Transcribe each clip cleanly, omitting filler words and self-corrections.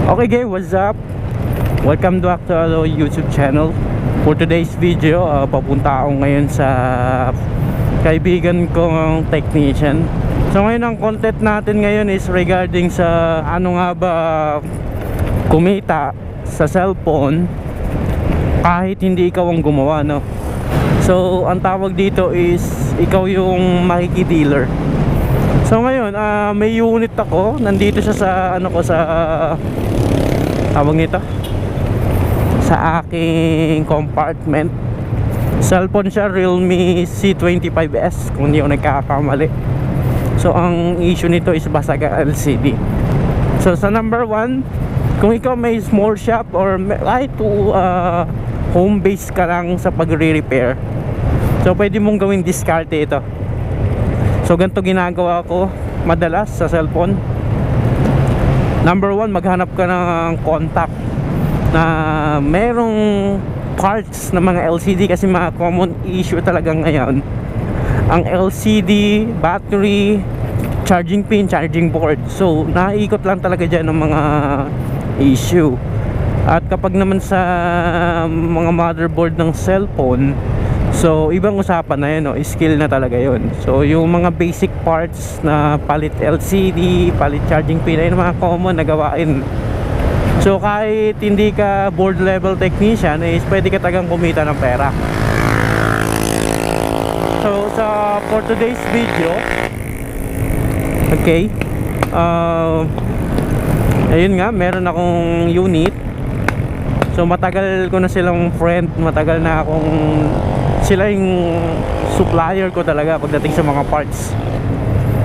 Okay guys, what's up? Welcome back to our YouTube channel. For today's video, papunta ako ngayon sa kaibigan kong technician. So ngayon ang content natin ngayon is regarding sa ano nga ba kumita sa cellphone kahit hindi ikaw ang gumawa, no? So ang tawag dito is ikaw yung makiki-dealer. So ngayon, may unit ako. Nandito siya sa ano ko, sa tawag nito, sa aking compartment. Cellphone siya, Realme C25s kung hindi ako nagkakamali. So ang issue nito is basag ang LCD. So sa number 1, kung ikaw may small shop or kahit to home base ka lang sa pagre-repair, so pwede mong gawing diskarte ito. So ganito ginagawa ko madalas sa cellphone. Number 1, maghanap ka ng contact na merong parts ng mga LCD, kasi mga common issue talaga ngayon ang LCD, battery, charging pin, charging board. So naiikot lang talaga dyan ng mga issue. At kapag naman sa mga motherboard ng cellphone, so ibang usapan na yun, no? Skill na talaga yun. So yung mga basic parts na palit LCD, palit charging pin, ay mga common na gawain. So kahit hindi ka board level technician, is pwede ka tagang kumita ng pera. So for today's video, okay, ayun nga, meron akong unit. So matagal ko na silang friend, matagal na akong, sila yung supplier ko talaga pagdating sa mga parts.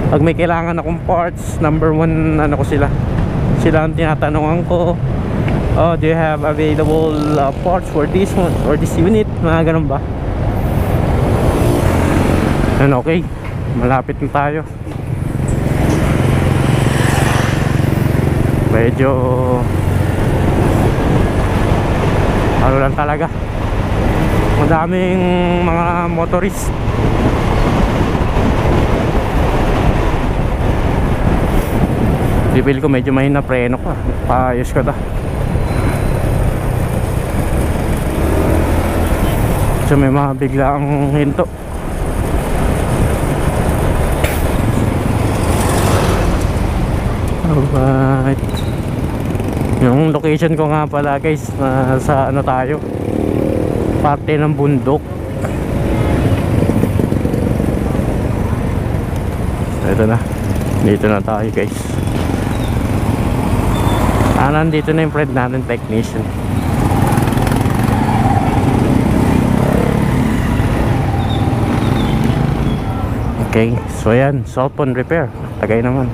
Pag may kailangan akong parts, number 1 ano ko sila ang tinatanungan ko, oh, do you have available parts for this one or this unit, mga ganun ba. And okay, malapit na tayo. Medyo ano lang talaga, madaming mga motorist. Feel ko medyo mahina preno ko, paayos ko ta. So may mga biglaang hinto. Alright, yung location ko nga pala guys, sa ano tayo, parte ng bundok. Ito na, dito na tayo guys. Nandito na yung friend natin technician. Okay, so yan, cellphone repair, tagay naman.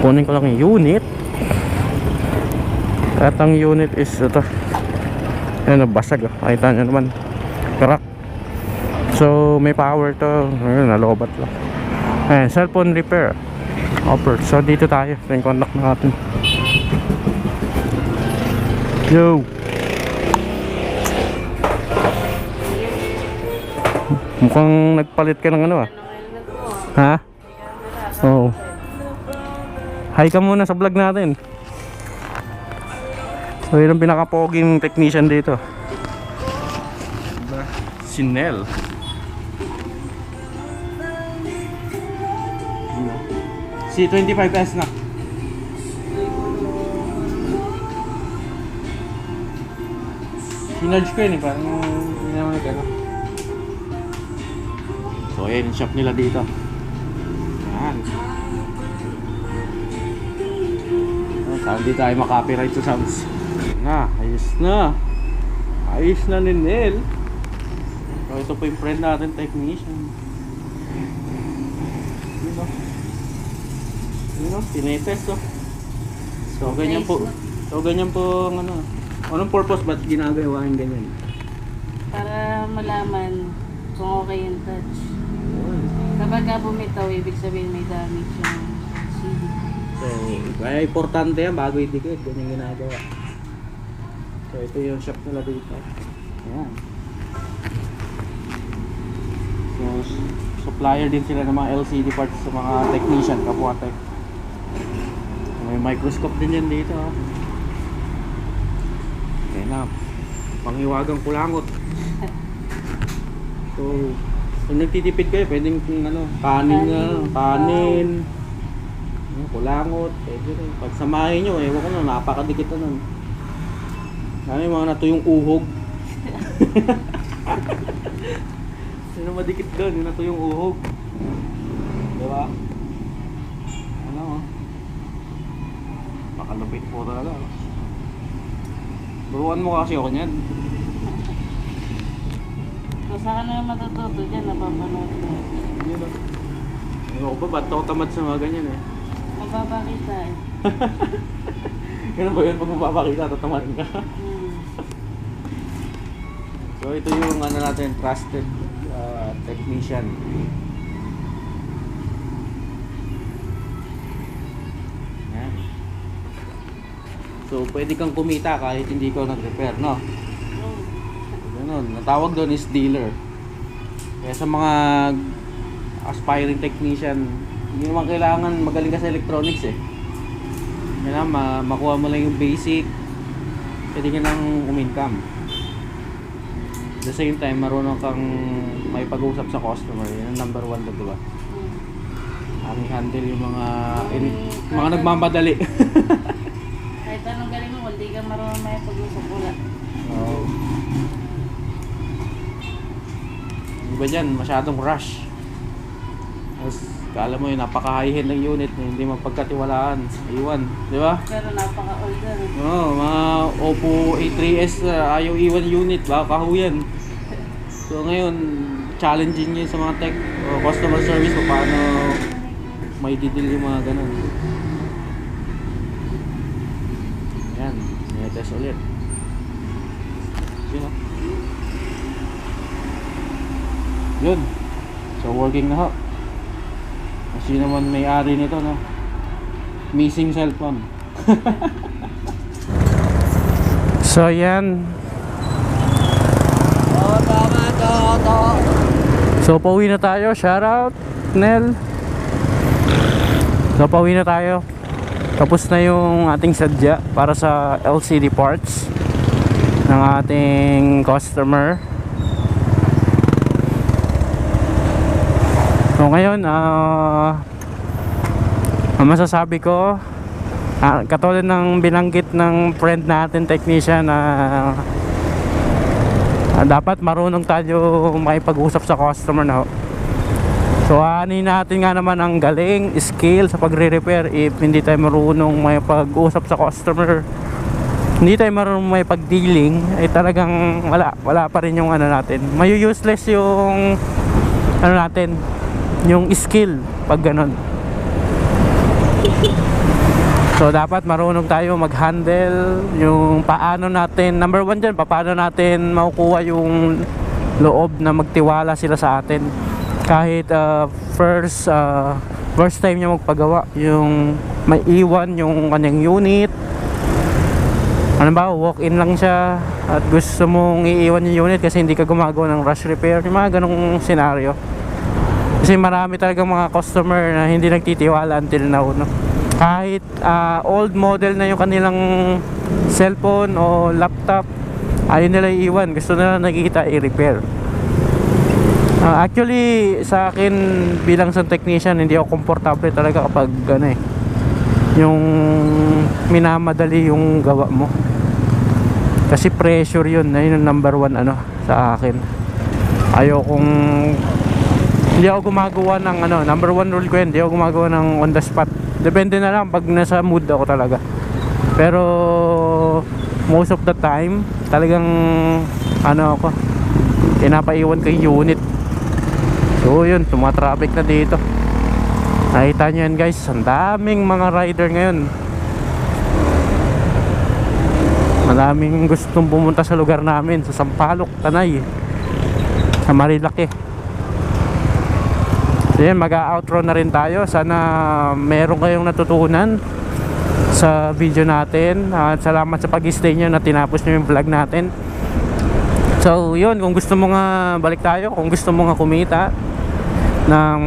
Kunin ko lang yung unit. At ang unit is ito. Ayan, nabasag. Nakita nyo naman, crack. So may power to. Ayun, nalobat lang. Ayan, cellphone repair offer. So dito tayo, ito yung contact natin. Yo, mukhang nagpalit ka ng ano, ha? Oo. Hi ka muna sa vlog natin. So yun ang pinaka-poging technician dito, si Nel. C25s na. Sinarge ko yun eh, parang hindi naman nagano. So ayan yung shop nila dito. Ayan. Hindi tayo makapiright sa sounds. Na, ayos na. Ayos na ni Nel. So ito po yung friend natin technician. Yun o, tinetest o. So ganyan po. So ganyan po ang ano. Anong purpose ba't ginagawa yung ganyan? Para malaman kung okay yung touch. Kapag ka bumitaw, ibig sabihin may damage yung CD. So, kaya importante yan bago idikit. Ganyan ginagawa. So ito yung shop nila dito. Ayan. So supplier din sila ng mga LCD parts sa mga technician, kapwa tech. May microscope din yan dito. Okay na, panghiwagang kulangot. So, kung nagtitipid kayo, pwedeng ano, kanin, kulangot, pwede rin. Pag samahin nyo, ewan ko na, napakadikit na nun. Kami mga natuyong uhog. Sino madikit doon, yung natuyong uhog. Diba? Ano, makalupit po talaga. Buruan mo kasi ako niyan. So, saan ka na matututo dyan, napapanood ko. Yun o. Ewan ko ba, ba't ako tamad sa mga ganyan eh? Mapapakita eh. Ganun ba yun, pag mapapakita, tatamad ka? So ito yung ano natin, trusted technician. Yan. So pwede kang kumita kahit hindi ka nag-repair, no? Ganun, natawag doon is dealer. Kaya sa mga aspiring technician, hindi naman kailangan magaling ka sa electronics eh. Kaya makuha mo lang yung basic, pwede ka nang um-income. At the same time, marunong kang may pag-uusap sa customer. Yan ang number 1 doon, diba? Ang handle yung mga nagmamadali. Kahit anong galing mo, hindi ka marunong may pag-usap, wala. Oo. Iba dyan, masyadong rush. Tapos, kala mo yung napaka-high-end ng unit na hindi mapagkatiwalaan. Iwan, di ba? Pero napaka-old na. Oo, mga Oppo A3s ayaw iwan unit, baka kahuyan. So ngayon, challenging yun sa mga tech o customer service kung paano may didil yung mga ganun. Ayan, test ulit. Yun o. Yun. So working na ho. Kasi naman may-ari nito, no? Missing cellphone. So yan. So pauwi na tayo. Shout out Nel. So pauwi na tayo. Tapos na yung ating sadya para sa LCD parts ng ating customer. So ngayon ang masasabi ko, katulad ng binanggit ng friend natin technician na dapat marunong tayo makipag-usap sa customer na. So aanin natin nga naman ang galing, skill sa pagre-repair. If hindi tayo marunong makipag-usap sa customer, hindi tayo marunong makipag-dealing, ay talagang wala pa rin yung ano natin. Useless yung ano natin, yung skill pag ganun. So dapat marunong tayo mag-handle yung paano natin, number 1 dyan, paano natin makukuha yung loob na magtiwala sila sa atin. Kahit first time niya magpagawa, yung may iwan yung kanyang unit. Ano ba, walk-in lang siya at gusto mong iiwan yung unit kasi hindi ka gumagawa ng rush repair. Yung mga ganong senaryo. Kasi marami talagang mga customer na hindi nagtitiwala until now, no? Kahit old model na yung kanilang cellphone o laptop, ayaw nila iiwan, gusto nila nakikita i-repair. Actually sa akin bilang sa technician, hindi ako komportable talaga kapag ano yung minamadali yung gawa mo. Kasi pressure yun, yun yung number 1 ano sa akin. Hindi ako gumagawa ng number 1 rule ko yun, hindi ako gumagawa ng on the spot. Depende na lang pag nasa mood ako talaga. Pero most of the time talagang ako, pinapaiwan ko yung unit. So yun, tumatraffic na dito. Nakita nyo yan guys, ang daming mga rider ngayon. Maraming gustong pumunta sa lugar namin, sa Sampaloc, Tanay, sa Marilaki. So yan, mag-outro na rin tayo. Sana meron kayong natutunan sa video natin. At salamat sa pag-stay nyo na tinapos nyo yung vlog natin. So yun, kung gusto mo nga balik tayo, kung gusto mo nga kumita, ng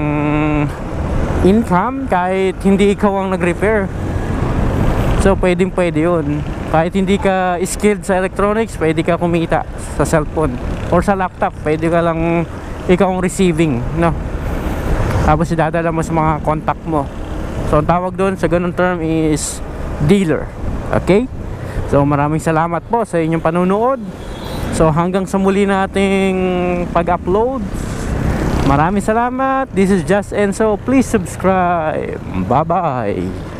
income kahit hindi ikaw ang nag-repair. So pwede yun. Kahit hindi ka skilled sa electronics, pwede ka kumita sa cellphone or sa laptop. Pwede ka lang ikaw ang receiving, no? Tapos idadala mo sa mga contact mo. So ang tawag doon sa ganung term is dealer. Okay? So maraming salamat po sa inyong panunood. So hanggang sa muli nating pag-upload. Maraming salamat. This is Just Enzo. Please subscribe. Bye-bye.